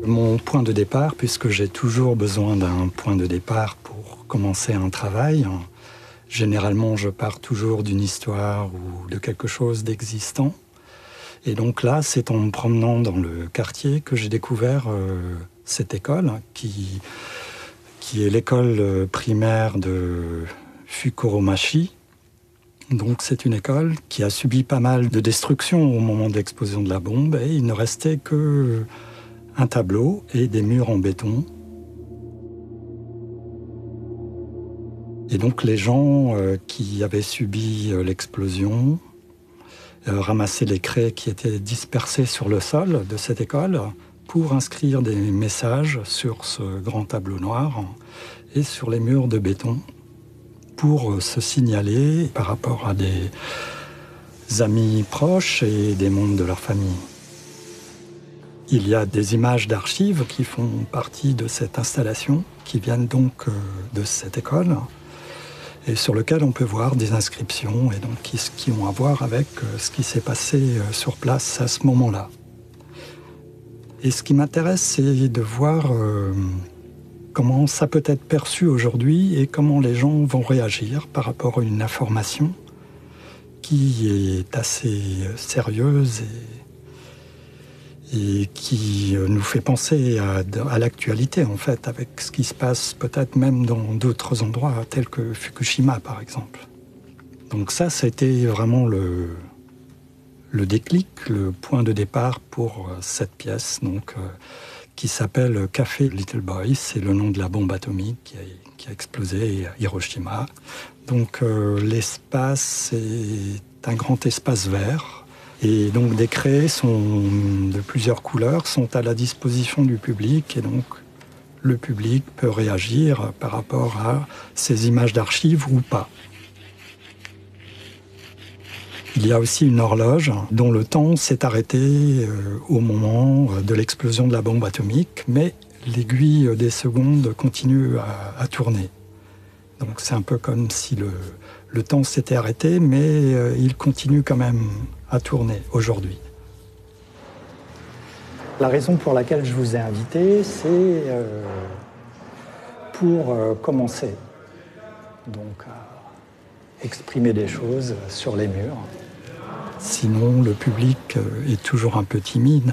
Mon point de départ, puisque j'ai toujours besoin d'un point de départ pour commencer un travail, généralement je pars toujours d'une histoire ou de quelque chose d'existant. Et donc là, c'est en me promenant dans le quartier que j'ai découvert cette école qui est l'école primaire de Fukuromachi. Donc c'est une école qui a subi pas mal de destruction au moment de l'explosion de la bombe et il ne restait que un tableau et des murs en béton. Et donc les gens qui avaient subi l'explosion ramassaient les craies qui étaient dispersées sur le sol de cette école pour inscrire des messages sur ce grand tableau noir et sur les murs de béton pour se signaler par rapport à des amis proches et des membres de leur famille. Il y a des images d'archives qui font partie de cette installation, qui viennent donc de cette école, et sur lesquelles on peut voir des inscriptions et donc qui ont à voir avec ce qui s'est passé sur place à ce moment-là. Et ce qui m'intéresse, c'est de voir comment ça peut être perçu aujourd'hui et comment les gens vont réagir par rapport à une information qui est assez sérieuse et qui nous fait penser à l'actualité, en fait, avec ce qui se passe peut-être même dans d'autres endroits, tels que Fukushima, par exemple. Donc ça a été vraiment le déclic, le point de départ pour cette pièce, donc, qui s'appelle Café Little Boy. C'est le nom de la bombe atomique qui a explosé à Hiroshima. Donc l'espace est un grand espace vert. Et donc des craies de plusieurs couleurs sont à la disposition du public. Et donc le public peut réagir par rapport à ces images d'archives ou pas. Il y a aussi une horloge dont le temps s'est arrêté au moment de l'explosion de la bombe atomique, mais l'aiguille des secondes continue à tourner. Donc c'est un peu comme si le temps s'était arrêté, mais il continue quand même à tourner aujourd'hui. La raison pour laquelle je vous ai invité, c'est pour commencer donc à exprimer des choses sur les murs. Sinon, le public est toujours un peu timide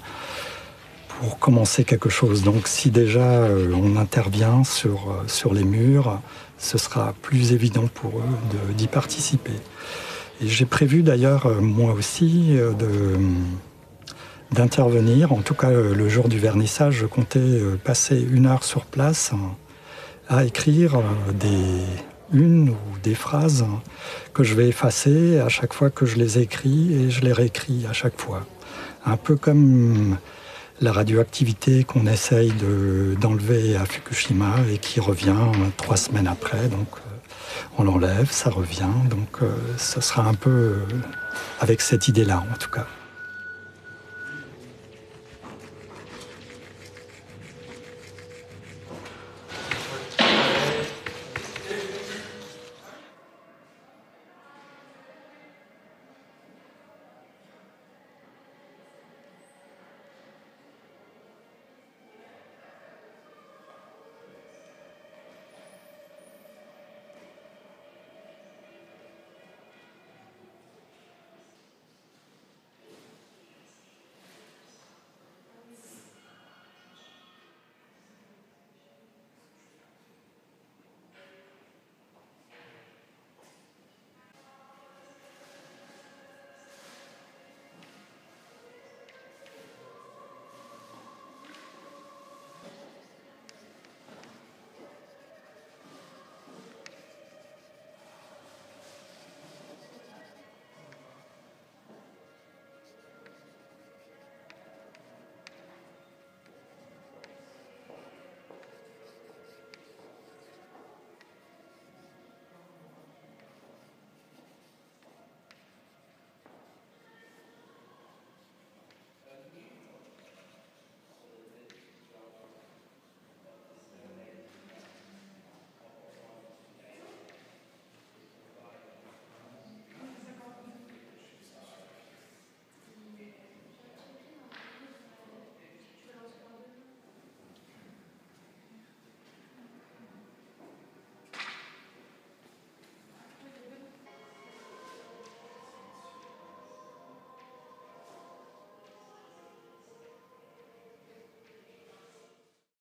pour commencer quelque chose. Donc si déjà on intervient sur les murs, ce sera plus évident pour eux d'y participer. Et j'ai prévu d'ailleurs, moi aussi, d'intervenir. En tout cas, le jour du vernissage, je comptais passer 1 heure sur place à écrire une ou des phrases que je vais effacer à chaque fois que je les écris et je les réécris à chaque fois. Un peu comme la radioactivité qu'on essaye d'enlever à Fukushima et qui revient 3 semaines après. Donc on l'enlève, ça revient. Donc ce sera un peu avec cette idée-là en tout cas.